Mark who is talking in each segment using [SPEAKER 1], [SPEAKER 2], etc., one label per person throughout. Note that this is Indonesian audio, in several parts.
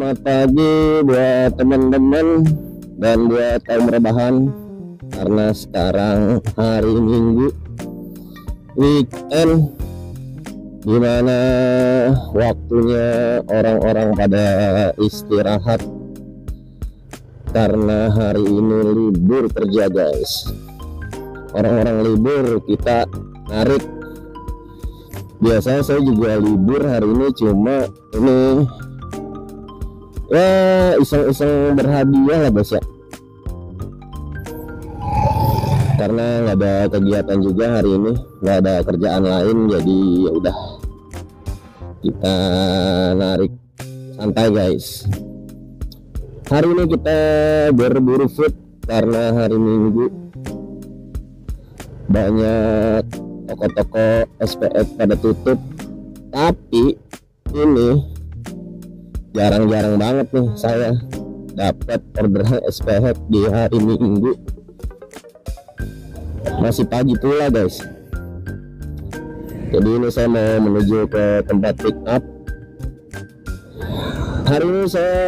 [SPEAKER 1] Selamat pagi buat teman-teman dan buat kaum rebahan, karena sekarang hari Minggu weekend, dimana waktunya orang-orang pada istirahat karena hari ini libur kerja guys. Orang-orang libur, kita narik. Biasanya saya juga libur hari ini, cuma ini ya iseng-iseng berhadiah lah guys ya, karena nggak ada kegiatan juga hari ini, nggak ada kerjaan lain, jadi ya udah kita narik santai guys. Hari ini kita berburu food karena hari Minggu banyak toko-toko SPF pada tutup, tapi ini jarang-jarang banget nih saya dapat orderan SPF di hari Minggu, masih pagi pula guys. Jadi ini saya mau menuju ke tempat pick up. Hari ini saya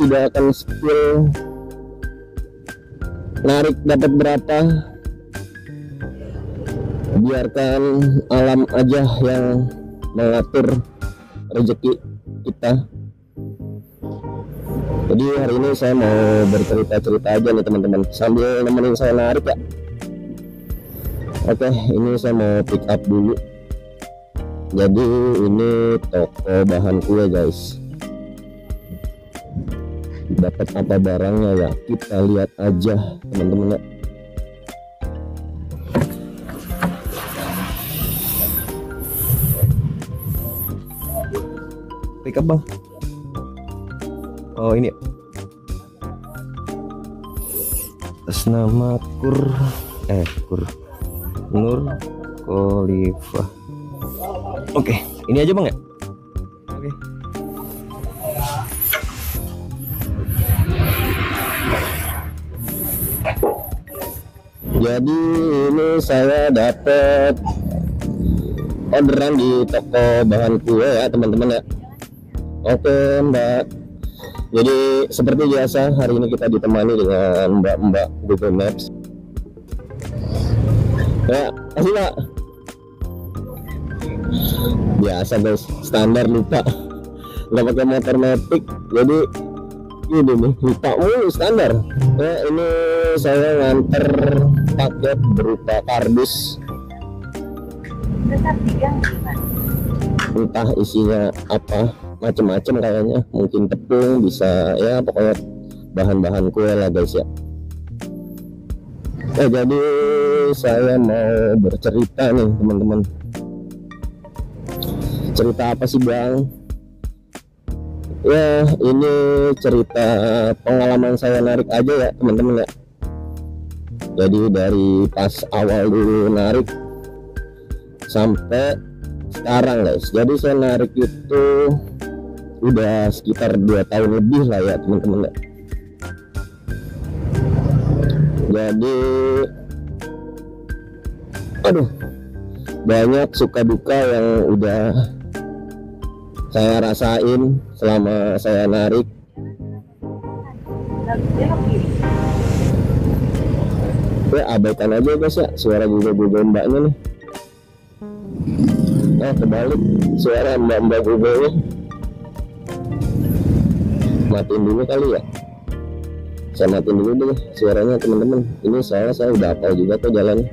[SPEAKER 1] tidak akan spill narik dapat berapa, biarkan alam aja yang mengatur rezeki kita. Jadi hari ini saya mau bercerita-cerita aja nih teman-teman, sambil nemenin saya narik ya. Oke, ini saya mau pick up dulu. Jadi ini toko bahan kue guys. Dapat apa barangnya ya, kita lihat aja teman-teman ya. Pick up bang. Oh ini atas nama Nur Khalifah. Oke, ini aja bang ya. Oke. Jadi ini saya dapat orderan di toko bahan kue ya teman-teman ya. Oke mbak, jadi seperti biasa hari ini kita ditemani dengan mbak-mbak Google Maps ya. Kasih mbak. Biasa guys, standar lupa, nggak pakai motor matic, jadi ini nih lupa mulu standar ya. Ini saya nganter paket berupa kardus, entah isinya apa, macem-macem kayaknya, mungkin tepung, bisa ya pokoknya bahan-bahan kue lah guys ya. Jadi saya mau bercerita nih teman-teman. Cerita apa sih bang? Ya ini cerita pengalaman saya narik aja ya teman-teman ya. Jadi dari pas awal dulu narik sampai sekarang guys. Jadi saya narik itu udah sekitar 2 tahun lebih lah ya teman-teman ya. Jadi aduh, banyak suka duka yang udah saya rasain selama saya narik. Ya abaikan aja guys ya suara Google mbaknya nih. Kebalik suara mbak-mbak Google-nya. Matiin dulu kali ya. Saya matiin dulu deh suaranya teman-teman. Ini soalnya saya udah hafal juga tuh jalannya.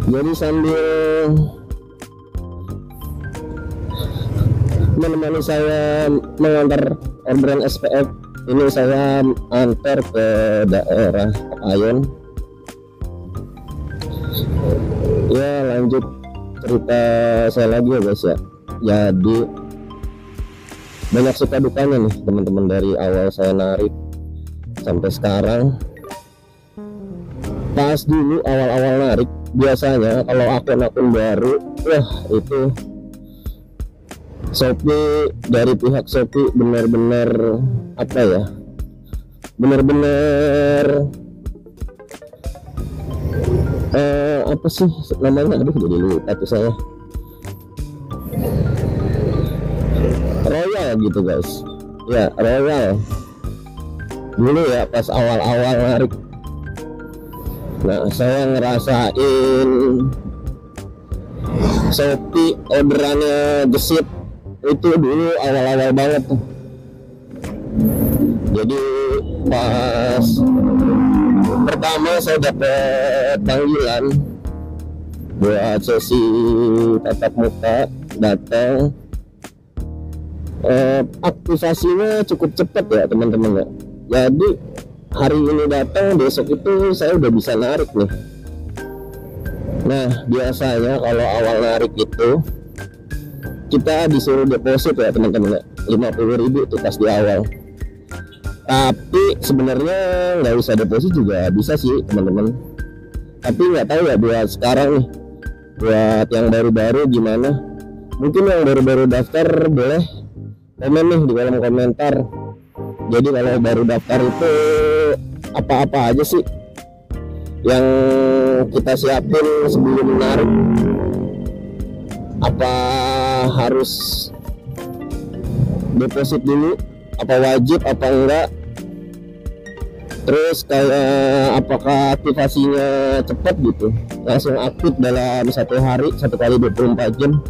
[SPEAKER 1] Jadi sambil menemani saya mengantar orderan SPF, ini saya antar ke daerah Ayon. Ya lanjut cerita saya lagi ya guys ya. Jadi banyak suka dukanya nih teman-teman dari awal saya narik sampai sekarang. Pas dulu awal-awal narik, biasanya kalau akun-akun baru, wah itu Shopee, dari pihak Shopee benar-benar apa ya, benar-benar apa sih namanya, aduh jadi lupa tuh saya. gitu guys. Ya royal dulu ya pas awal-awal narik. Nah saya ngerasain Shopee orderannya gesit itu dulu awal-awal banget tuh. Jadi pas pertama saya dapat panggilan buat sesi tatap muka, datang, aktivasinya cukup cepat ya teman-teman ya. Jadi hari ini datang, besok itu saya udah bisa narik nih. Nah biasanya kalau awal narik itu kita disuruh deposit ya teman-teman ya, 50.000 tuh pas di awal. Tapi sebenarnya nggak usah deposit juga bisa sih teman-teman. Tapi nggak tahu ya buat sekarang nih, buat yang baru-baru gimana. Mungkin yang baru-baru daftar boleh komen nih di kolom komentar. Jadi kalau baru daftar itu apa-apa aja sih yang kita siapin sebelum menarik? Apa harus deposit dulu? Apa wajib? Apa enggak? Terus kayak apakah aktivasinya cepat gitu, langsung aktif dalam 1 hari, 1 kali 24 jam?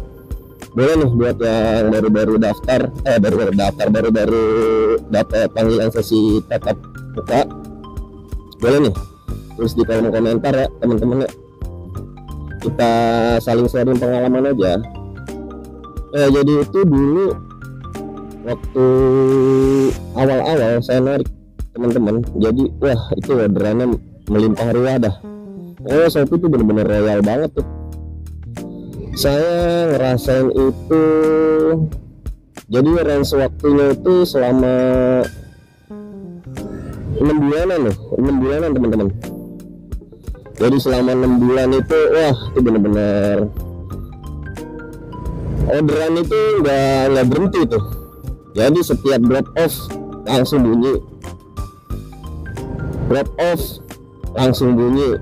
[SPEAKER 1] Boleh nih buat yang baru-baru daftar, baru-baru dapat panggilan sesi tatap muka, boleh nih terus di kolom komentar ya teman-teman ya. Kita saling sharing pengalaman aja. Jadi itu dulu waktu awal-awal saya narik teman-teman, jadi wah itu orderannya melimpah ruah dah. Shopee itu bener-bener royal banget tuh. Saya ngerasain itu, jadi range waktunya itu selama 6 bulanan loh, 6 bulanan teman-teman. Jadi selama 6 bulan itu wah itu bener-bener orderan itu nggak berhenti tuh. Jadi setiap drop off langsung bunyi, drop off langsung bunyi.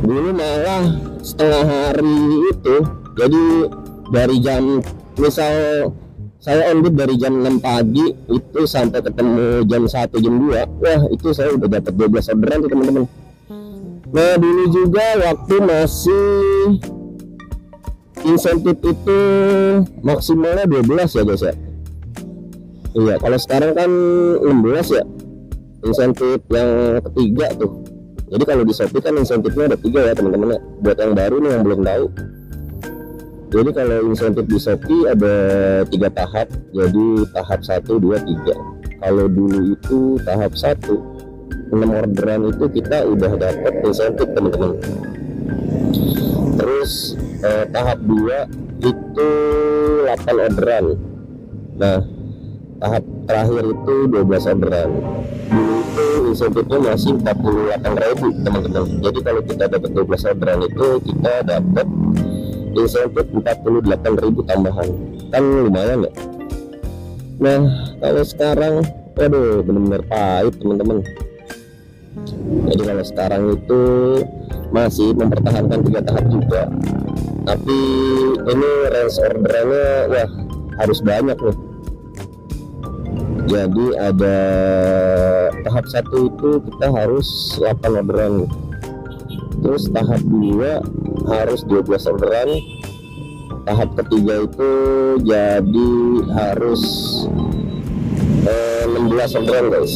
[SPEAKER 1] Dulu malah setengah hari itu, jadi dari jam, misal saya on dari jam 6 pagi itu sampai ketemu jam 1 jam 2, wah itu saya udah dapat 12 orderan tuh teman-teman. Nah dulu juga waktu masih insentif itu maksimalnya 12 ya guys ya. Iya, kalau sekarang kan 16 ya insentif yang ketiga tuh. Jadi kalau di Shopee kan insentifnya ada 3 ya teman-teman ya. Buat yang baru nih yang belum tahu, jadi kalau insentif di Shopee ada 3 tahap. Jadi tahap 1, 2, 3. Kalau dulu itu tahap 1 6 orderan itu kita udah dapat insentif teman-teman. Terus tahap 2 itu 8 orderan. Nah tahap terakhir itu 12 orderan. Dulu itu insentifnya masih 48.000 teman-teman. Jadi kalau kita dapat 12 orderan itu kita dapat insentif 48.000 tambahan, kan lumayan ya. Nah kalau sekarang aduh benar-benar pahit teman-teman. Jadi kalau sekarang itu masih mempertahankan 3 tahap juga, tapi ini range orderannya wah harus banyak nih. Jadi ada tahap 1 itu kita harus 8 orderan, terus tahap 2 harus 12 orderan, tahap ketiga itu jadi harus 16 orderan guys.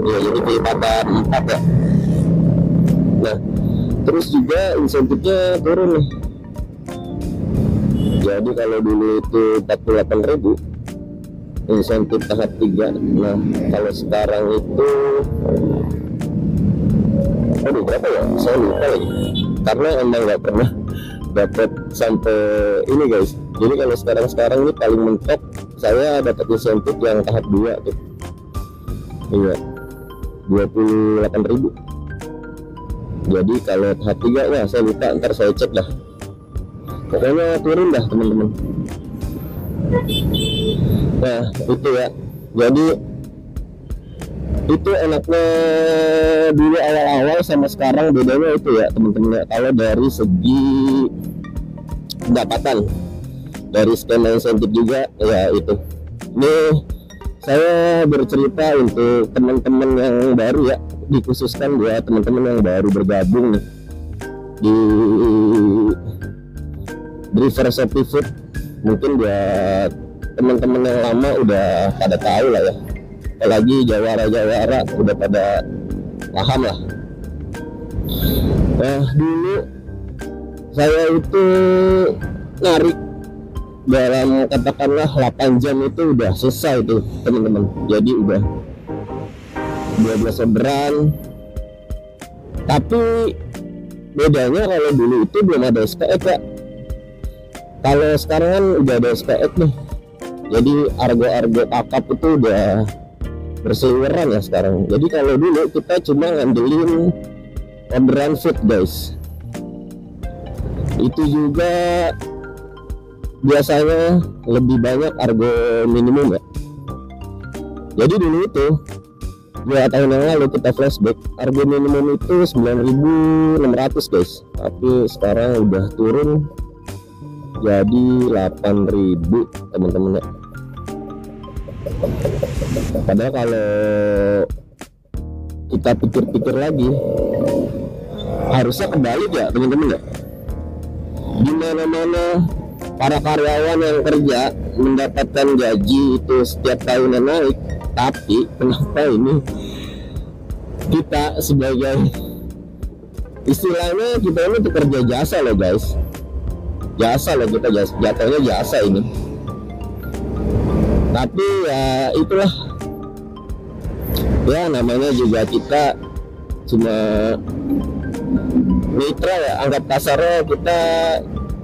[SPEAKER 1] Ya jadi kelipatan 4 ya. Nah terus juga insentifnya turun nih. Jadi kalau dulu itu 48.000 insentif tahap 3. Nah kalau sekarang itu aduh berapa ya, saya lupa lagi karena emang nggak pernah dapat sampai ini guys. Jadi kalau sekarang ini paling mentok saya dapat insentif yang tahap 2 tuh. Iya 28.000. Jadi kalau tahap 3 ya saya lupa, ntar saya cek dah. Pokoknya turun dah teman-teman. Nah itu ya, jadi itu enaknya dulu awal-awal sama sekarang bedanya itu ya teman-teman ya. Kalau dari segi pendapatan dari skema insentif juga ya. Itu ini saya bercerita untuk teman-teman yang baru ya, dikhususkan buat teman-teman yang baru bergabung nih di Driver Shopee Food. Mungkin buat teman-teman yang lama udah pada tahu lah ya, apalagi jawara-jawara udah pada paham lah. Nah, dulu saya itu narik dalam katakanlah 8 jam itu udah selesai tuh teman-teman. Jadi udah 12 orderan. Tapi bedanya kalau dulu itu belum ada SPX ya. Kalau sekarang kan udah ada SPX nih. Jadi argo-argo kakap itu udah berseliweran ya sekarang. Jadi kalau dulu kita cuma ngandelin orderan food guys. Itu juga biasanya lebih banyak argo minimum ya. Jadi dulu itu 2 tahun yang lalu kita flashback, argo minimum itu 9.600 guys. Tapi sekarang udah turun jadi 8.000 teman-teman ya. Padahal kalau kita pikir-pikir lagi harusnya kebalik ya teman-teman ya. Di mana-mana para karyawan yang kerja mendapatkan gaji itu setiap tahunnya naik, tapi kenapa ini kita sebagai istilahnya kita ini pekerja jasa loh guys, jasa loh kita, jatuhnya jasa ini. Tapi ya itulah ya, namanya juga kita cuma mitra ya, anggap kasarnya kita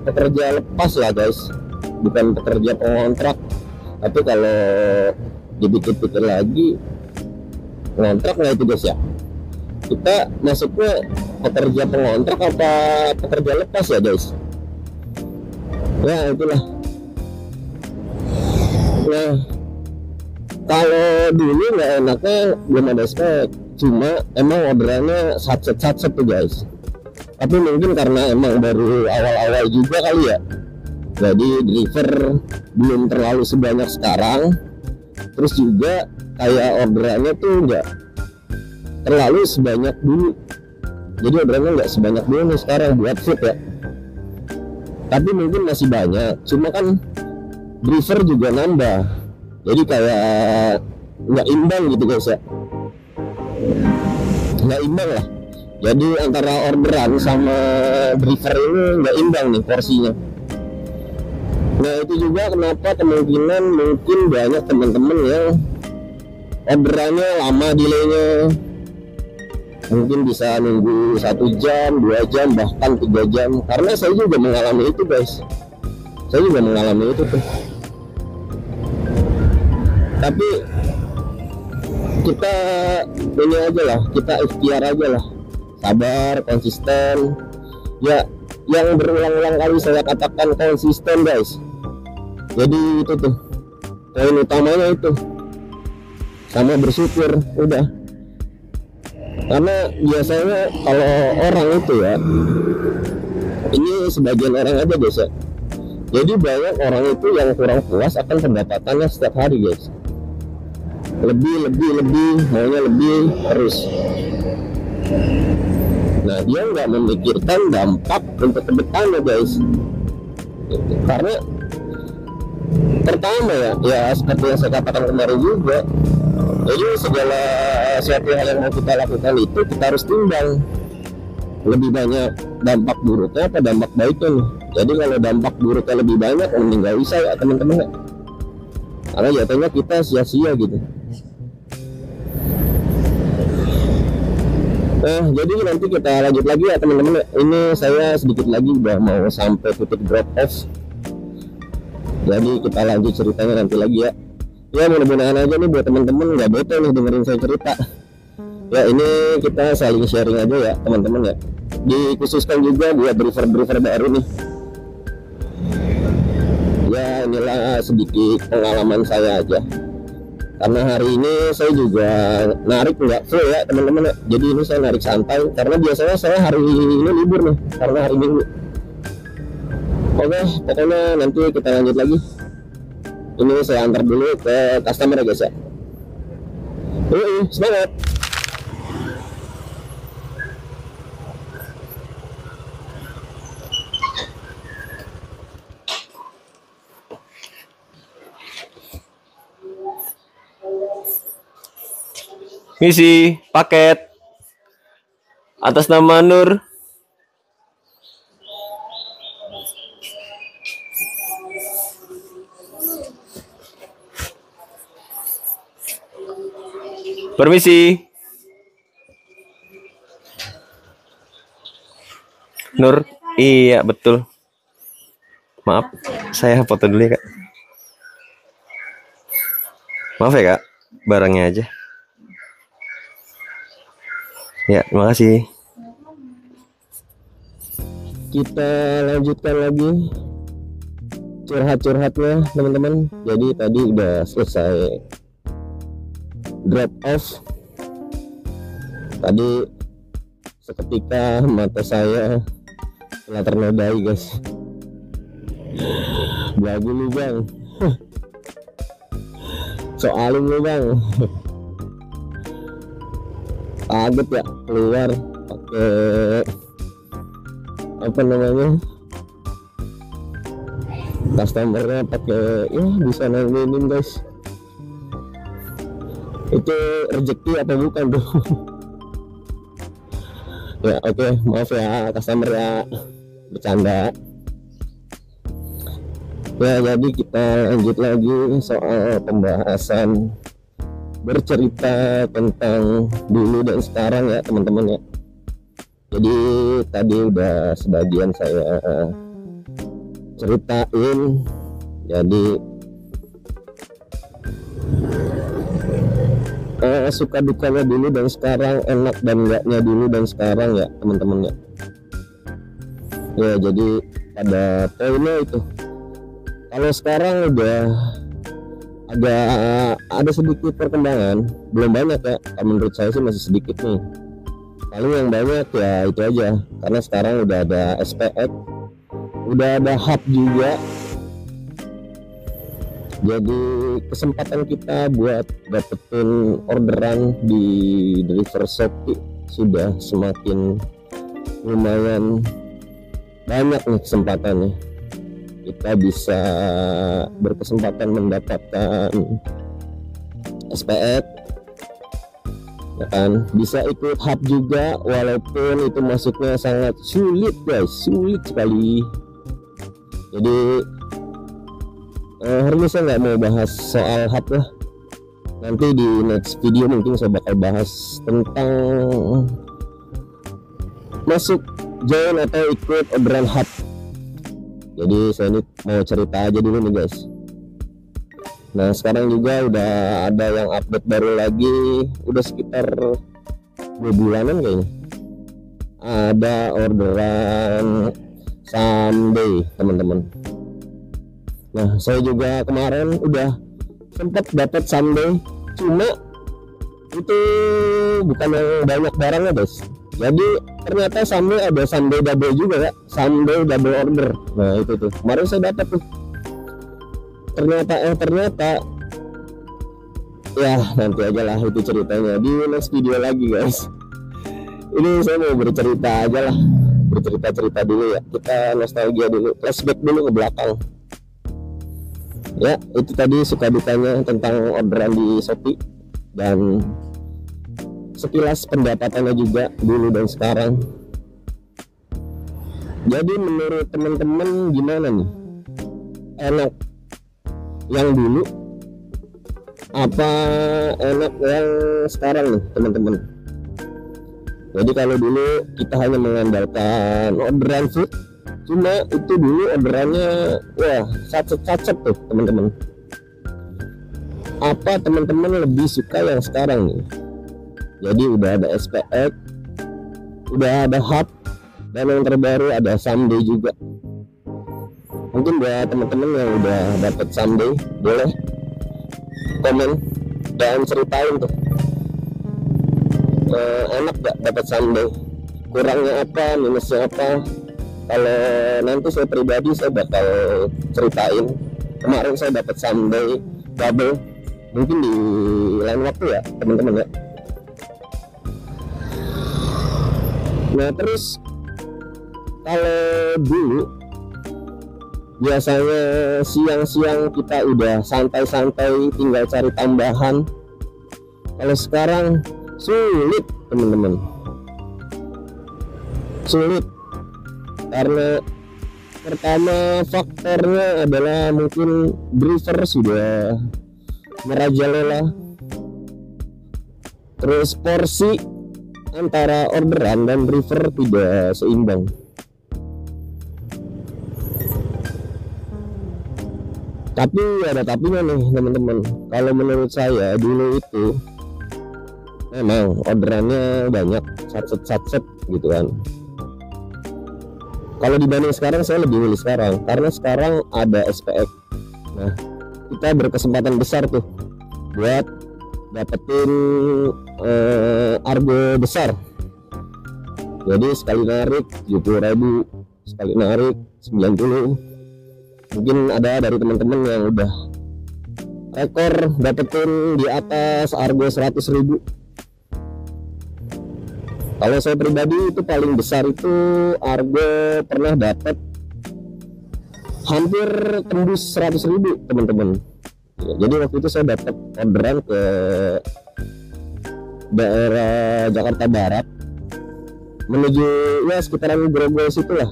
[SPEAKER 1] pekerja lepas lah guys, bukan pekerja pengontrak. Tapi kalau dipikir-pikir lagi, ngontrak nggak itu guys ya, kita masuknya pekerja pengontrak apa pekerja lepas ya guys. Ya itulah. Nah, kalau dulu nggak enaknya belum ada spek, cuma emang orderannya satset tuh guys. Tapi mungkin karena emang baru awal-awal juga kali ya, jadi deliver belum terlalu sebanyak sekarang. Terus juga kayak orderannya tuh nggak terlalu sebanyak dulu, jadi orderannya nggak sebanyak dulu nih sekarang buat food ya. Tapi mungkin masih banyak, cuma kan deliver juga nambah, jadi kayak nggak imbang gitu guys ya, nggak imbang lah. Jadi antara orderan sama deliver ini nggak imbang nih porsinya. Nah itu juga kenapa kemungkinan mungkin banyak teman-teman yang orderannya lama delaynya, mungkin bisa nunggu 1 jam, 2 jam, bahkan 3 jam. Karena saya juga mengalami itu guys, saya juga mengalami itu tuh. Tapi kita ini aja lah, kita ikhtiar aja lah, sabar, konsisten ya. Yang berulang-ulang kali saya katakan konsisten guys. Jadi itu tuh poin utamanya itu, sama bersyukur udah. Karena biasanya kalau orang itu ya, ini sebagian orang aja guys ya, jadi banyak orang itu yang kurang puas akan pendapatannya setiap hari guys. Lebih maunya lebih terus. Nah dia nggak memikirkan dampak untuk kedepannya guys. Karena pertama ya seperti yang saya katakan kemarin juga, jadi segala sesuatu hal yang mau kita lakukan itu kita harus timbang, lebih banyak dampak buruknya apa dampak baiknya nih. Jadi kalau dampak buruknya lebih banyak, mending nggak usah ya teman-teman ya, karena jatuhnya kita sia-sia gitu. Nah jadi nanti kita lanjut lagi ya teman-teman. Ini saya sedikit lagi udah mau sampai titik drop off, jadi kita lanjut ceritanya nanti lagi ya. Ya mudah-mudahan aja nih buat teman-teman nggak bete nih dengerin saya cerita ya. Ini kita saling sharing aja ya teman-teman ya, dikhususkan juga buat driver baru nih ya. Inilah sedikit pengalaman saya aja, karena hari ini saya juga narik nggak full ya teman-teman ya. Jadi ini saya narik santai, karena biasanya saya hari ini libur nih karena hari Minggu. Oke, pokoknya nanti kita lanjut lagi. Ini saya antar dulu ke customer ya guys ya. Semangat. Misi paket atas nama Nur. Permisi. Nur, iya betul. Maaf, saya foto dulu ya Kak. Maaf ya Kak, barangnya aja. Ya, terima kasih. Kita lanjutkan lagi curhat-curhatnya teman-teman. Jadi tadi udah selesai drop off. Tadi seketika mata saya telah ternodai guys. Belagu lu bang. Soalin lu bang. Kaget ya keluar pakai apa namanya, customernya pakai ya bisa nanginin guys. Itu rezeki atau bukan tuh? Ya oke, maaf ya customer ya, bercanda ya. Jadi kita lanjut lagi soal pembahasan bercerita tentang dulu dan sekarang ya teman-teman ya. Jadi tadi udah sebagian saya ceritain. Jadi suka dukanya dulu dan sekarang, enak dan enggaknya dulu dan sekarang ya teman-teman ya. Ya jadi pada poinnya itu, kalau sekarang udah ada sedikit perkembangan, belum banyak ya, menurut saya sih masih sedikit nih. Paling yang banyak ya itu aja, karena sekarang udah ada SPX, udah ada hub juga. Jadi kesempatan kita buat dapetin orderan di deliver Shopee sudah semakin lumayan banyak nih kesempatannya. Kita bisa berkesempatan mendapatkan SPX ya kan, bisa ikut hub juga, walaupun itu masuknya sangat sulit guys, sulit sekali. Jadi hari ini saya nggak mau bahas soal hub lah, nanti di next video mungkin saya bakal bahas tentang masuk, join atau ikut orderan hub. Jadi saya ini mau cerita aja dulu nih guys. Nah sekarang juga udah ada yang update baru lagi, udah sekitar 2 bulanan kayaknya, ada orderan Sunday teman-teman. Nah saya juga kemarin udah sempat dapat Sunday, cuma itu bukan yang banyak barangnya guys. Jadi ternyata Sunday ada Sunday double juga ya, Sunday double order. Nah itu tuh kemarin saya dapat tuh. Ternyata ya nanti aja lah itu ceritanya di next video lagi guys. Ini saya mau bercerita aja lah, bercerita dulu ya, kita nostalgia dulu, flashback dulu ke belakang ya. Itu tadi suka dukanya tentang orderan di Shopee dan sekilas pendapatannya juga dulu dan sekarang. Jadi menurut teman-teman gimana nih, enak yang dulu apa enak yang sekarang nih teman-teman? Jadi kalau dulu kita hanya mengandalkan orderan food, cuma itu dulu orderannya wah sacet tuh teman-teman. Apa teman-teman lebih suka yang sekarang nih? Jadi udah ada SPX, udah ada hub, dan yang terbaru ada Sunday juga. Mungkin buat teman-teman yang udah dapat Sunday, boleh komen dan ceritain tuh enak gak dapat Sunday, kurangnya apa, minusnya apa. kalau nanti saya pribadi saya bakal ceritain kemarin saya dapat Sunday double, mungkin di lain waktu ya teman-teman ya. Nah terus kalau dulu biasanya siang-siang kita udah santai-santai tinggal cari tambahan. Kalau sekarang sulit teman-teman, sulit karena pertama faktornya adalah mungkin driver sudah merajalela, terus porsi antara orderan dan driver tidak seimbang. Tapi ada tapinya nih teman-teman, kalau menurut saya dulu itu memang orderannya banyak, satset gitu kan. Kalau dibanding sekarang saya lebih milih sekarang, karena sekarang ada SPX. Nah kita berkesempatan besar tuh buat dapetin argo besar. Jadi sekali narik 70.000, sekali narik 90. Mungkin ada dari teman-teman yang udah rekor dapetin di atas argo 100.000. Kalau saya pribadi itu paling besar itu argo pernah dapat hampir tembus 100.000 teman-teman. Ya, jadi waktu itu saya dapat orderan ke daerah Jakarta Barat menuju ya sekitaran Grogol situ lah,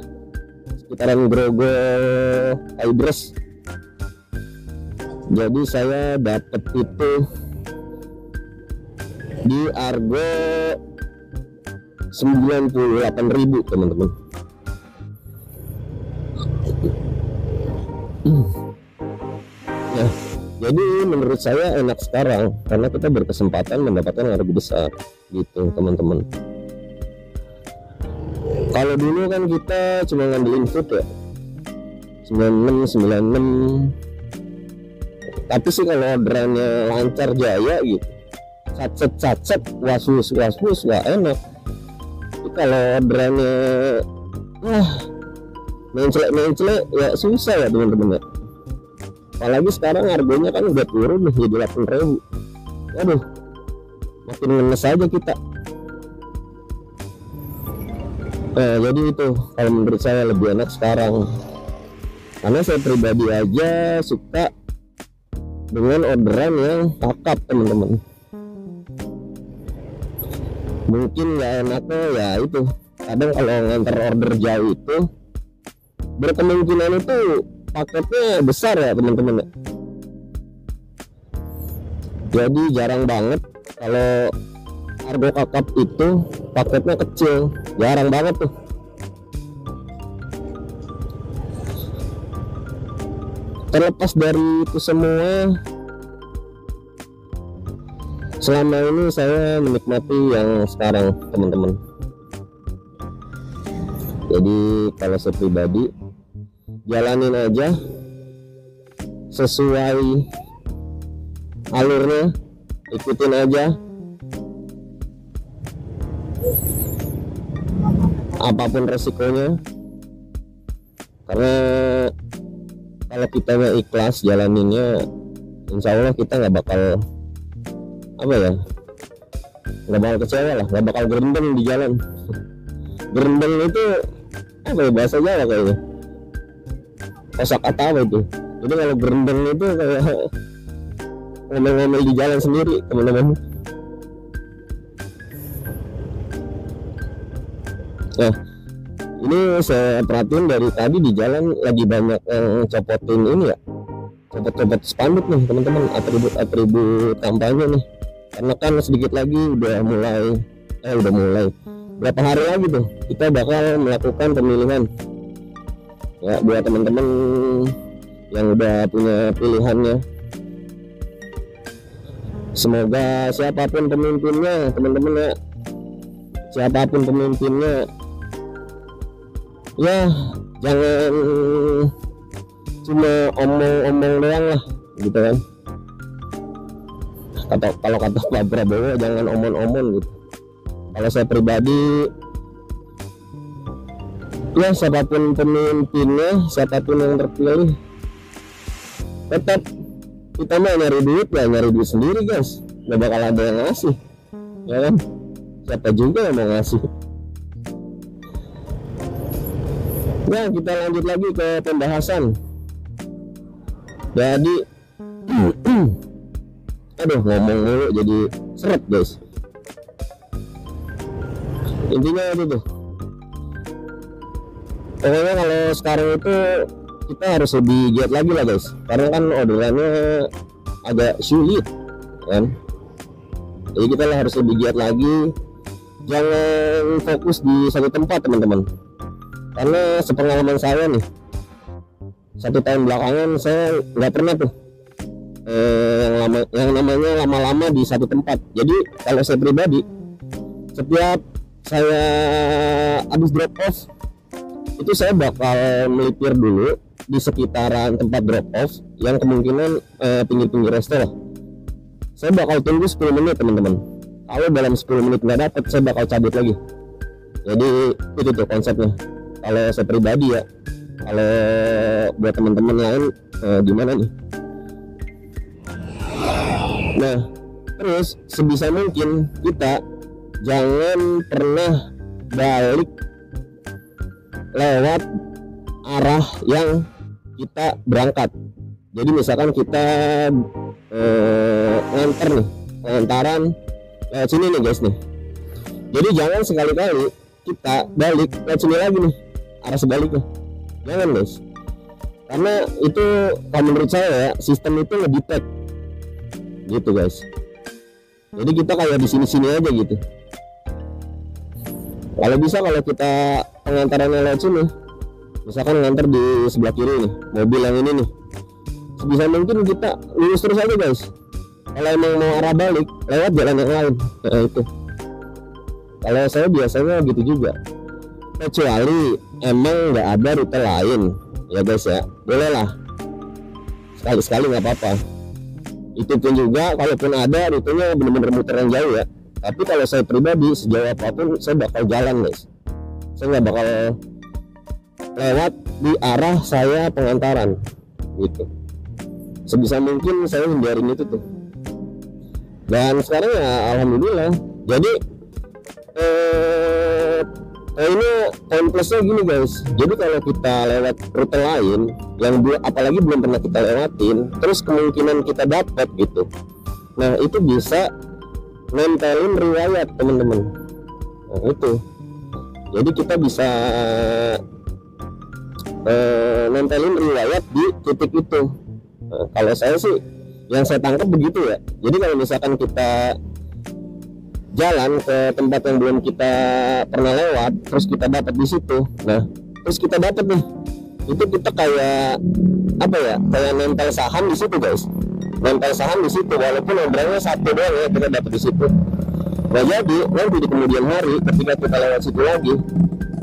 [SPEAKER 1] sekitaran Grogol Kaibres. Jadi saya dapat itu di argo 98.000 teman-teman. Ya, jadi menurut saya enak sekarang karena kita berkesempatan mendapatkan harga besar gitu teman-teman. Kalau dulu kan kita cuma ngambil input ya 96. Tapi sih kalau orderannya lancar jaya gitu, satset was-was wah enak. Tapi kalau orderannya menclek ya susah ya teman-teman ya. Apalagi sekarang harganya kan udah turun nih jadi 8.000. Waduh, makin ngenes aja kita. Nah jadi itu kalau menurut saya lebih enak sekarang, karena saya pribadi aja suka dengan orderan yang kakap teman-teman. Mungkin nggak enaknya ya itu kadang kalau ngantar order jauh itu berkemungkinan itu paketnya besar ya teman-teman. Jadi jarang banget kalau argo kakap itu paketnya kecil, jarang banget tuh. Terlepas dari itu semua, selama ini saya menikmati yang sekarang teman-teman. Jadi kalau saya pribadi jalanin aja sesuai alurnya, ikutin aja apapun resikonya, karena kalau kita nggak ikhlas jalaninnya, insya Allah kita nggak bakal nggak bakal kecewa lah, nggak bakal gerendeng di jalan. Gerendeng itu apa ya bahasa Jawa kayaknya, kosakata apa itu. Jadi kalau gerendeng itu kayak ngomel-ngomel di jalan sendiri teman-teman. Nah ini saya perhatiin dari tadi di jalan lagi banyak yang copotin ini ya, copot-copot spanduk nih teman-teman, atribut kampanye nih. Karena kan sedikit lagi udah mulai berapa hari lagi tuh kita bakal melakukan pemilihan ya. Buat teman-teman yang udah punya pilihannya, semoga siapapun pemimpinnya teman-teman ya, siapapun pemimpinnya ya jangan cuma omong-omong doang lah gitu kan. Kalau kata Pak Prabowo jangan omong-omong gitu. Kalau saya pribadi ya siapapun pemimpinnya, siapapun yang terpilih, tetap kita mau nyari duit ya nyari duit sendiri guys, nggak bakal ada yang ngasih, ya kan? Siapa juga yang mau ngasih. Nah, kita lanjut lagi ke pembahasan. Jadi aduh, ngomong mulu jadi seret guys. Intinya itu tuh, pokoknya kalau sekarang itu kita harus lebih giat lagi lah guys, karena kan orderannya agak sulit kan. Jadi kita harus lebih giat lagi, jangan fokus di satu tempat teman-teman. Karena sepengalaman saya nih, 1 tahun belakangan saya nggak pernah tuh yang namanya lama-lama di satu tempat. Jadi kalau saya pribadi, setiap saya habis drop off itu saya bakal melipir dulu di sekitaran tempat drop off yang kemungkinan pinggir-pinggir resto lah. Saya bakal tunggu 10 menit teman-teman. Kalau dalam 10 menit nggak dapet, saya bakal cabut lagi. Jadi itu tuh konsepnya kalau saya pribadi ya. Kalau buat teman-teman lain gimana nih? Nah, terus sebisa mungkin kita jangan pernah balik lewat arah yang kita berangkat. Jadi misalkan kita nganter nih, pengantaran lewat sini nih guys nih. Jadi jangan sekali-kali kita balik lewat sini lagi nih, arah sebaliknya. Jangan guys, karena itu kalau menurut saya ya, sistem itu ngedetect gitu guys. Jadi kita kayak di sini-sini aja gitu. Kalau bisa, kalau kita pengantarannya lewat sini, misalkan nganter di sebelah kiri nih, mobil yang ini nih, sebisa mungkin kita lurus terus aja guys. Kalau emang mau arah balik, lewat jalan yang lain. Nah, itu kalau saya biasanya gitu juga, kecuali emang nggak ada rute lain ya guys ya, boleh lah sekali-sekali, nggak apa-apa. Itu pun juga kalaupun ada rutenya bener-bener muter yang jauh ya. Tapi kalau saya pribadi, sejauh apapun saya bakal jalan guys. Saya nggak bakal lewat di arah saya pengantaran gitu. Sebisa mungkin saya hindarin itu tuh. Dan sekarang ya alhamdulillah. Jadi ini poin plusnya gini guys. Jadi kalau kita lewat rute lain yang apalagi belum pernah kita lewatin, terus kemungkinan kita dapat gitu, nah itu bisa nempelin riwayat teman-teman. Nah itu, jadi kita bisa nempelin riwayat di titik itu. Nah, kalau saya sih yang saya tangkap begitu ya. Jadi kalau misalkan kita jalan ke tempat yang belum kita pernah lewat, terus kita dapat di situ, nah terus kita dapat nih, itu kita kayak apa ya, kayak nempel saham di situ guys, nempel saham di situ, walaupun orderannya satu doang ya, kita dapat di situ. Nah jadi nanti di kemudian hari ketika kita lewat situ lagi,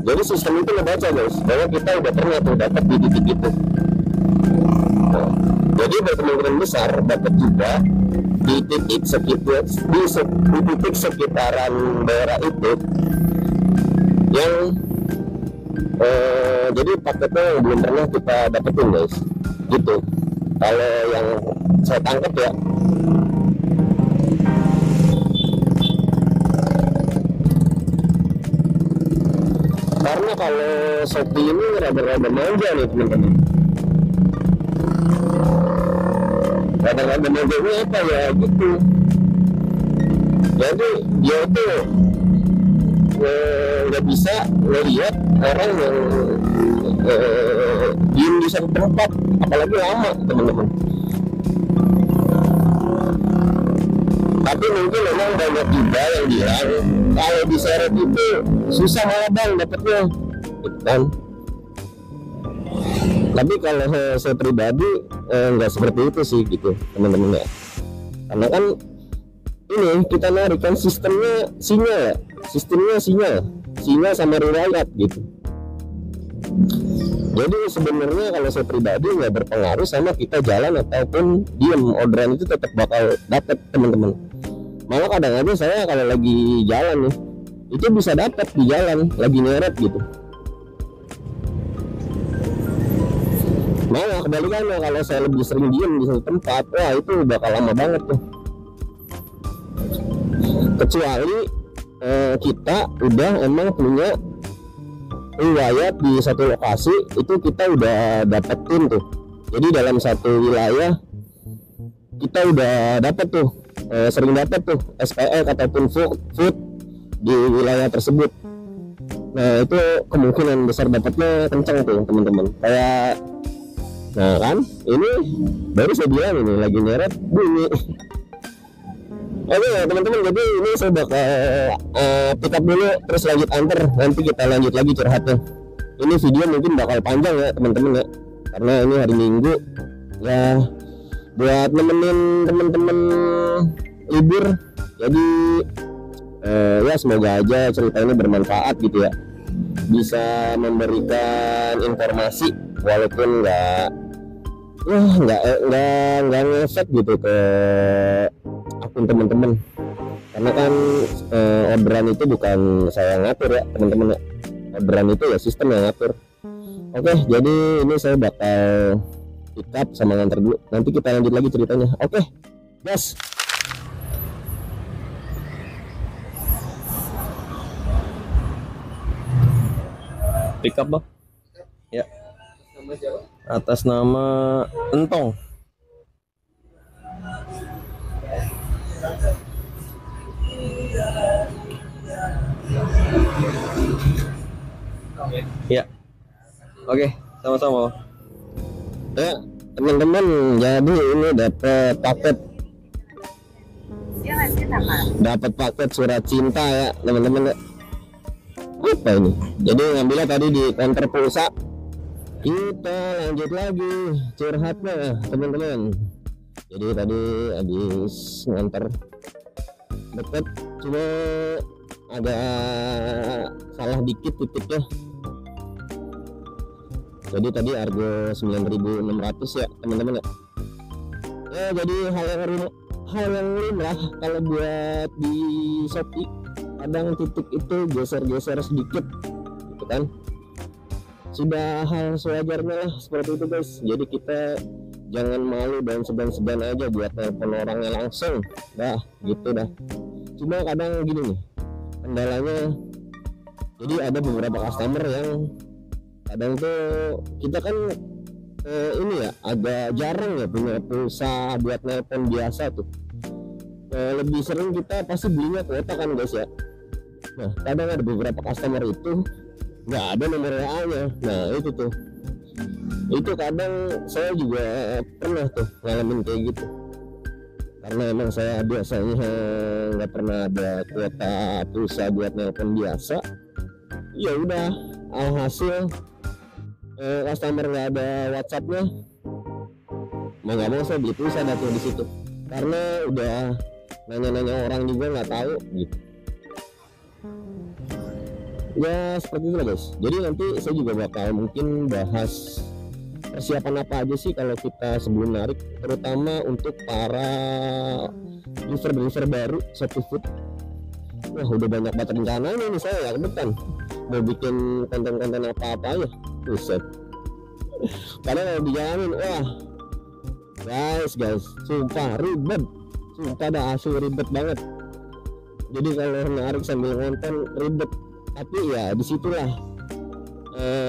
[SPEAKER 1] jadi sistem itu ngebaca guys bahwa kita udah pernah tuh dapat di titik itu. Nah, jadi berkemungkinan besar dapat juga di titik sekitaran daerah itu yang jadi paketnya yang belum pernah kita dapetin guys gitu, kalau yang saya tangkap ya. Karena kalau Shopee ini rada-rada manja nih teman-teman. Kadang-kadang modelnya apa ya gitu. Jadi dia tuh nggak bisa ngelihat orang yang diem di satu tempat, apalagi lama teman-teman. Tapi mungkin memang banyak juga yang bilang kalau diseret itu susah malah bang dapetnya, gitu kan. Tapi kalau saya pribadi nggak seperti itu sih gitu teman-teman ya. Karena kan ini kita narik kan sistemnya sinyal sama riwayat gitu. Jadi sebenarnya kalau saya pribadi nggak berpengaruh sama kita jalan ataupun diem, orderan itu tetap bakal dapat teman-teman. Malah kadang-kadang saya kalau lagi jalan nih, itu bisa dapat di jalan lagi nyeret gitu. Malah kebalikannya, kalau saya lebih sering diem di satu tempat, wah itu bakal lama banget tuh. Kecuali kita udah emang punya riwayat di satu lokasi, itu kita udah dapetin tuh. Jadi dalam satu wilayah kita udah dapet tuh, sering dapet tuh SPX ataupun food di wilayah tersebut. Nah itu kemungkinan besar dapatnya kencang tuh teman-teman. Kayak, nah kan ini baru saya bilang ini lagi nyeret bunyi. Oke teman-teman, jadi ini saya bakal pick up dulu terus lanjut antar, nanti kita lanjut lagi curhatnya. Ini video mungkin bakal panjang ya teman-teman ya, karena ini hari Minggu ya, buat nemenin teman-teman libur. Jadi ya semoga aja cerita ini bermanfaat gitu ya, bisa memberikan informasi walaupun nggak ngefek gitu ke akun teman-teman, karena kan orderan itu bukan saya ngatur ya teman-teman ya, orderan itu ya sistem yang ngatur. Oke, jadi ini saya bakal pick up sama nganter dulu, nanti kita lanjut lagi ceritanya. Oke, gas. Pick up bang ya, atas nama Entong. Ya, oke, sama-sama ya teman-teman. Jadi ini dapat paket surat cinta ya teman-teman ya. Apa ini? Jadi ngambilnya tadi di counter pulsa. Kita lanjut lagi curhatnya ya teman-teman. Jadi tadi habis nganter deket, cuma ada salah dikit titiknya. Jadi tadi harga 9.600 ya teman-teman ya. Ya jadi hal yang lumrah kalau buat di Shopee, kadang titik itu geser-geser sedikit gitu kan, sudah hal sewajarnya lah seperti itu guys. Jadi kita jangan malu dan segan-segan aja buat telepon orangnya langsung dah gitu dah. Cuma kadang gini nih kendalanya, jadi ada beberapa customer yang kadang tuh kita kan ini ya agak jarang ya punya pulsa buat telepon biasa tuh. Lebih sering kita pasti belinya kuota kan guys ya. Nah kadang ada beberapa customer itu nggak ada nomor WA-nya. Nah itu tuh, itu kadang saya juga pernah tuh ngalamin kayak gitu, karena emang saya biasanya nggak pernah ada kuota pulsa buat nelpon biasa. Ya udah, alhasil customer nggak ada WhatsApp-nya, mau nggak mau saya beli pulsa tuh di situ, karena udah nanya-nanya orang juga nggak tahu gitu. Ya seperti itu lah guys. Jadi nanti saya juga bakal mungkin bahas persiapan apa aja sih kalau kita sebelum narik, terutama untuk para user baru Shopee Food. Wah udah banyak banget rencananya nih saya ya ke depan, mau bikin konten-konten apa-apa ya, buset. Karena kalau dijalanin, wah guys sumpah ribet, sumpah dah asli ribet banget. Jadi kalau narik sambil ngonten ribet, tapi ya disitulah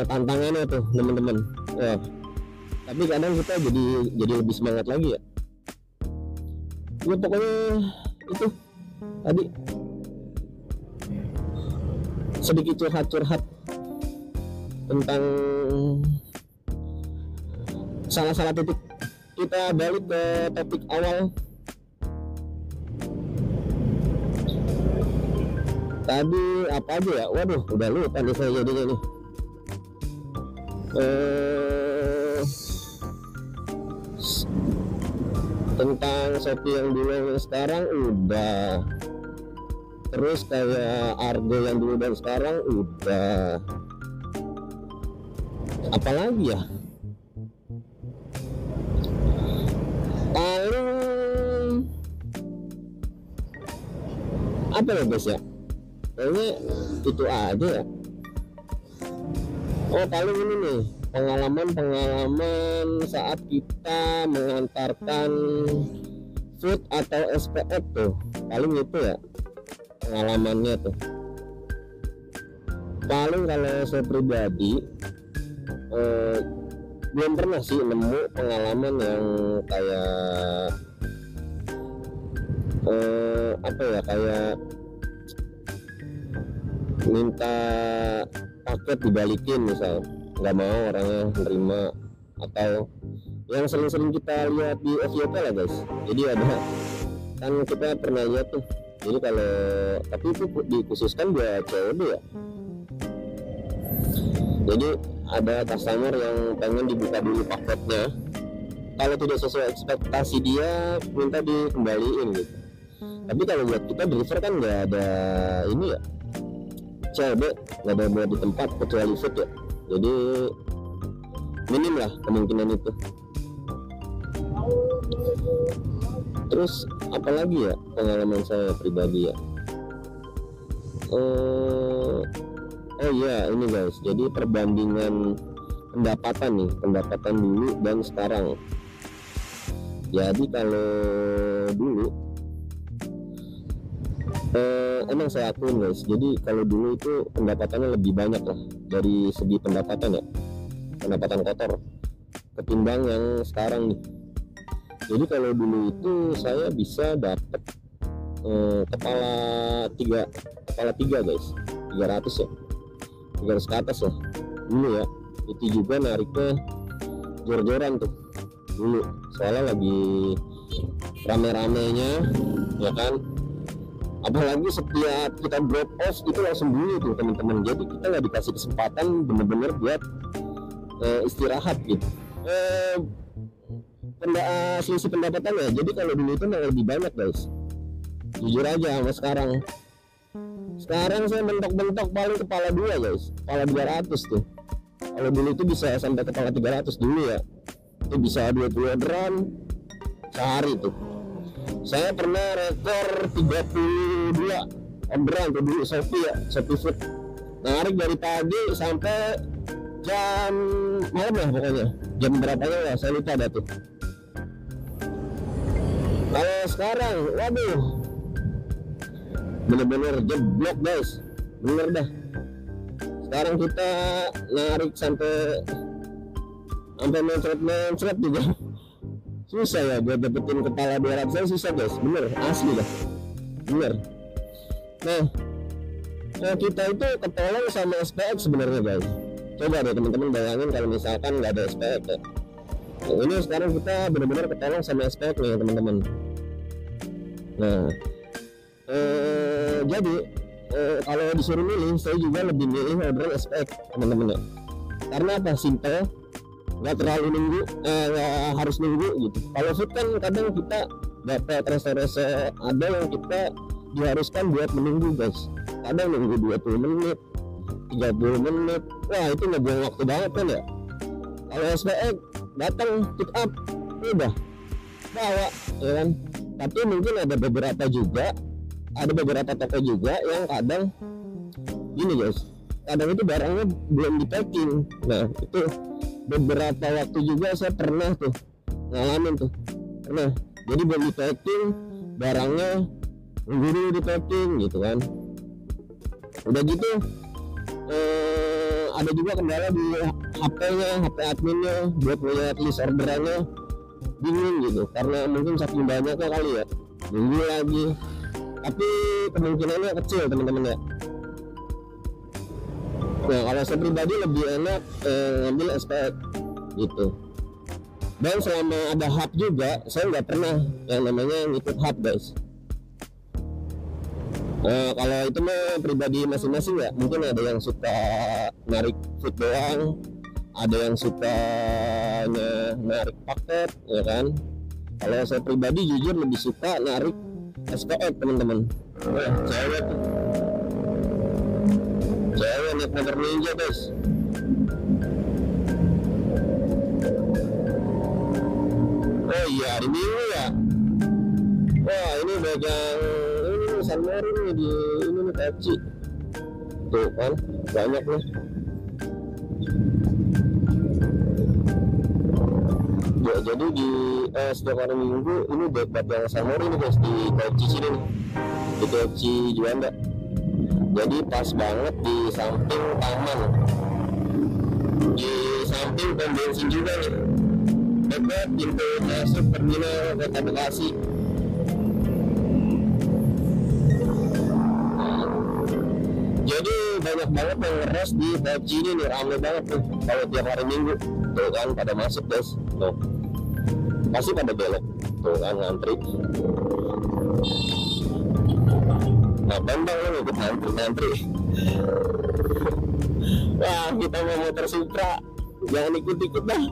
[SPEAKER 1] tantangannya tuh teman-teman. Tapi kadang kita jadi lebih semangat lagi ya. Ya pokoknya itu tadi sedikit curhat tentang salah titik. Kita balik ke topik awal. Tadi apa aja ya? Waduh, udah lupa nih saya jadinya nih. Tentang Shopee yang dulu yang sekarang udah. Terus kayak Argo yang dulu dan sekarang udah. Apalagi ya? Paling apa ya guys ya? Kayaknya itu aja ya. Oh paling ini nih pengalaman saat kita mengantarkan food atau SPF tuh, paling itu ya pengalamannya tuh. Paling kalau saya pribadi belum pernah sih nemu pengalaman yang kayak apa ya, kayak minta paket dibalikin misal, nggak mau orangnya nerima, atau yang sering-sering kita lihat di FYP lah guys. Jadi ada kan, kita pernah lihat tuh, jadi kalau tapi itu dikhususkan buat COD ya. Jadi ada customer yang pengen dibuka dulu paketnya, kalau tidak sesuai ekspektasi dia minta dikembaliin gitu. Tapi kalau buat kita deliver kan nggak ada ini ya, COD nggak ada buat di tempat kecuali food ya, jadi minim lah kemungkinan itu. Terus apalagi ya pengalaman saya pribadi ya, oh iya ini guys, jadi perbandingan pendapatan dulu dan sekarang. Jadi kalau dulu emang saya akuin guys, jadi kalau dulu itu pendapatannya lebih banyak lah dari segi pendapatan ya, pendapatan kotor, ketimbang yang sekarang nih. Jadi kalau dulu itu saya bisa dapat kepala tiga guys, 300 ya, 300 ke atas lah dulu ya. Itu juga nariknya jor-joran tuh dulu, soalnya lagi rame-ramenya ya kan. Apalagi setiap kita drop off itu langsung bunyi tuh teman-teman, jadi kita nggak dikasih kesempatan bener-bener buat istirahat gitu. Selisih pendapatannya, jadi kalau dulu itu lebih banyak guys, jujur aja. Sama sekarang saya mentok-mentok paling kepala 2 guys, kepala 200 tuh. Kalau dulu itu bisa sampai kepala 300 dulu ya, itu bisa 20 orderan sehari tuh. Saya pernah rekor 32 orderan tuh dulu Shopee ya, Shopee Food, narik dari pagi sampai jam malam lah pokoknya, jam berapanya lah saya lupa dah tuh. Kalau sekarang waduh bener-bener jeblok guys, bener dah. Sekarang kita narik sampai mencret juga susah ya, buat dapetin kepala 200 saya susah guys, bener asli dah, bener. Nah kita itu ketolong sama SPX sebenarnya guys. Coba deh teman-teman bayangin kalau misalkan nggak ada SPX ya. Nah, ini sekarang kita benar-benar ketolong sama SPX nih teman-teman. Nah jadi kalau disuruh milih, saya juga lebih milih order SPX teman-teman ya. Karena apa? Simple, nggak terlalu nunggu, nggak harus nunggu gitu. Kalau food kan kadang kita dapat resto-resto ada yang kita diharuskan buat menunggu guys, kadang nunggu 20 menit 30 menit, wah itu ngebuang waktu banget kan ya. Kalau SPX datang pick up udah bawa ya kan. Tapi mungkin ada beberapa toko juga yang kadang gini guys, kadang itu barangnya belum di packing. Nah itu beberapa waktu juga saya pernah tuh ngalamin tuh, pernah jadi belum di packing barangnya, nunggu dulu di packing gitu kan. Udah gitu ada juga kendala di HP adminnya buat melihat list orderannya, bingung gitu karena mungkin saking banyaknya kali ya, nunggu lagi. Tapi kemungkinannya kecil teman-teman ya. Nah kalau saya pribadi lebih enak ngambil SPX gitu. Dan selama ada hub juga, saya nggak pernah yang namanya ngikut hub guys. Kalau itu mah pribadi masing-masing ya, mungkin ada yang suka narik food doang, ada yang suka narik paket ya kan. Kalau saya pribadi jujur lebih suka narik SPX teman-teman. Cewek naik motor ninja guys. Oh iya hari Minggu ya. Wah ini bagian ini Sanmori nih, di ini nih Pepsi tuh kan banyak nih. jadi di setiap hari Minggu ini debat yang Samori nih guys, di KFC sini nih, di KFC Juanda. Jadi pas banget di samping taman, di samping pom bensin juga nih, dekat pintu masuk terminal Kota Bekasi. Jadi banyak banget yang ngeres di KFC ini nih, rame banget tuh kalau tiap hari Minggu. Tuh kan pada masuk guys, tuh pasti pada belok, tuh kan ngantri. Nah bambang lo ikut ngantri. Wah kita mau motor Supra, jangan ikut-ikut dah.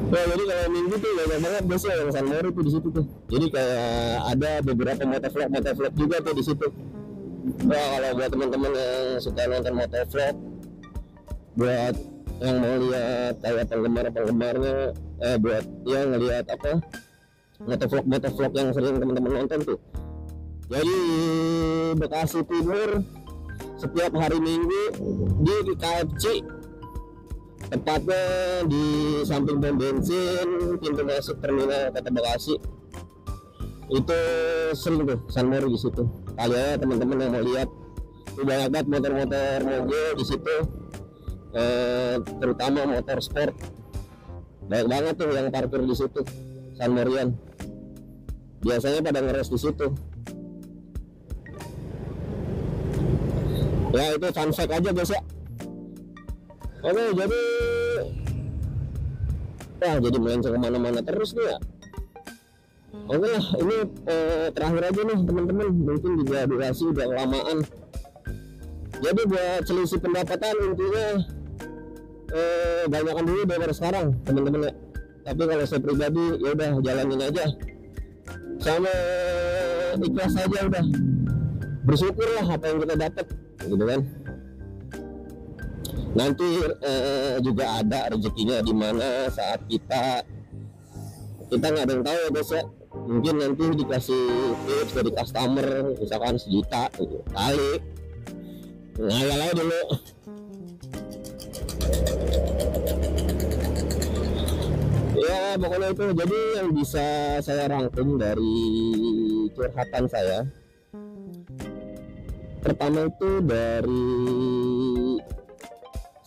[SPEAKER 1] Nah jadi kalau Minggu tuh banyak banget biasanya yang Sunmori tuh di situ tuh. Jadi kayak ada beberapa motovlog juga tuh di situ. Wah kalau buat teman-teman yang suka nonton motovlog, buat yang mau lihat kayak penggemar-penggemarnya, buat yang ngelihat apa motovlog yang sering teman-teman nonton tuh. Jadi Bekasi Timur setiap hari Minggu di KFC, tepatnya di samping pom bensin pintu masuk terminal Kota Bekasi. Itu sering tuh Sunmori di situ. Kalian teman-teman yang mau lihat, tuh banyak banget motor-motor mobil di situ, terutama motor sport. Banyak banget tuh yang parkir di situ Sunmorian. Biasanya pada ngeres di situ. Ya itu fun fact aja guys ya. Oke jadi jadi melenceng kemana-mana terus nih ya. Oke lah, ini terakhir aja nih teman-teman, mungkin juga durasi udah kelamaan. Jadi buat selisih pendapatan intinya banyakkan dulu daripada sekarang teman-teman ya. Tapi kalau saya pribadi ya udah jalanin aja, sama ikhlas aja udah, bersyukur lah apa yang kita dapat gitu kan. Nanti juga ada rezekinya di mana saat kita nggak ada yang tahu ya guys ya. Mungkin nanti dikasih tips dari customer misalkan 1 juta gitu. Kali ngayal aja dulu. Ya pokoknya itu, jadi yang bisa saya rangkum dari curhatan saya, pertama itu dari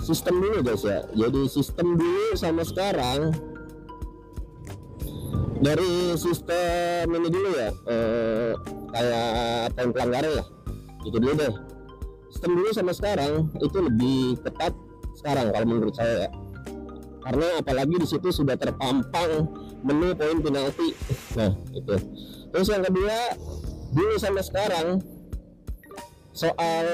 [SPEAKER 1] sistem dulu guys ya. Jadi sistem dulu sama sekarang. Dari sistem ini dulu ya, kayak poin pelanggaran lah, itu dulu deh. Sistem dulu sama sekarang itu lebih ketat sekarang kalau menurut saya ya. Karena apalagi di situ sudah terpampang menu poin penalti. Nah itu. Terus yang kedua, dulu sama sekarang soal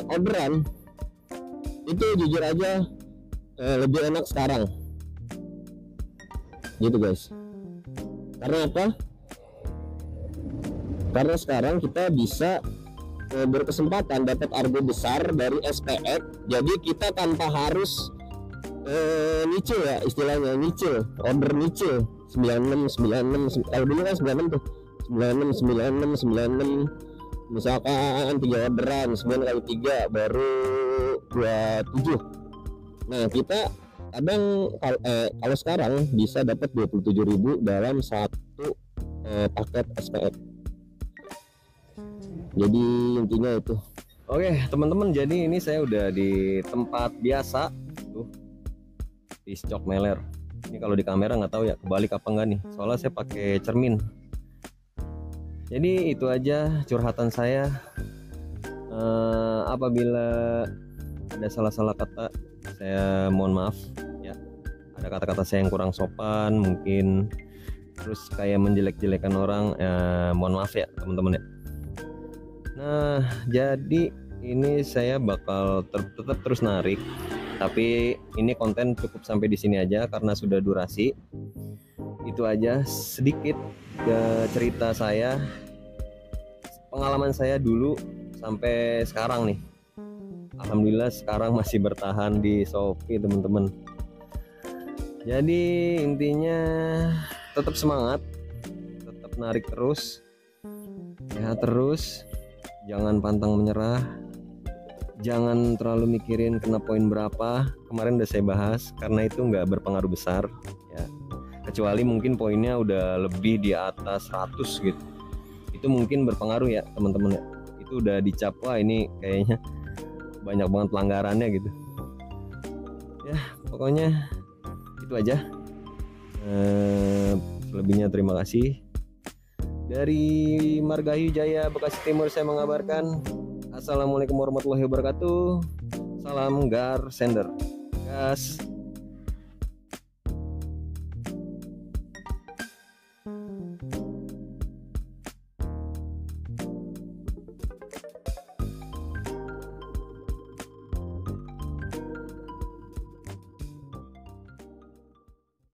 [SPEAKER 1] orderan itu jujur aja lebih enak sekarang gitu guys. Karena apa? Karena sekarang kita bisa berkesempatan dapat argo besar dari SPX. Jadi kita tanpa harus nyicil ya, istilahnya nyicil, order nyicil 96 kalau dulu kan 96 tuh 96 misalkan 3 orderan 9 kali 3 baru 27. Nah kita kadang kalau sekarang bisa dapat 27.000 dalam satu paket SPX. Jadi intinya itu.
[SPEAKER 2] Oke teman-teman, jadi ini saya udah di tempat biasa tuh, di Stok Meler. Ini kalau di kamera nggak tahu ya kebalik apa enggak nih, soalnya saya pakai cermin. Jadi itu aja curhatan saya. Apabila ada salah-salah kata, saya mohon maaf ya. Ada kata-kata saya yang kurang sopan mungkin, terus kayak menjelek-jelekan orang, mohon maaf ya teman-teman ya. Nah jadi ini saya bakal tetap terus narik, tapi ini konten cukup sampai di sini aja karena sudah durasi. Itu aja sedikit cerita saya, pengalaman saya dulu sampai sekarang nih. Alhamdulillah sekarang masih bertahan di Shopee teman-teman. Jadi intinya tetap semangat, tetap narik terus, sehat terus, jangan pantang menyerah, jangan terlalu mikirin kena poin berapa, kemarin udah saya bahas, karena itu nggak berpengaruh besar ya, kecuali mungkin poinnya udah lebih di atas 100 gitu, itu mungkin berpengaruh ya teman-teman ya. Itu udah dicap, wah ini kayaknya banyak banget pelanggarannya gitu ya. Pokoknya itu aja. Selebihnya terima kasih. Dari Margahayu Jaya, Bekasi Timur, saya mengabarkan. Assalamualaikum warahmatullahi wabarakatuh. Salam Gar Sender. Gas.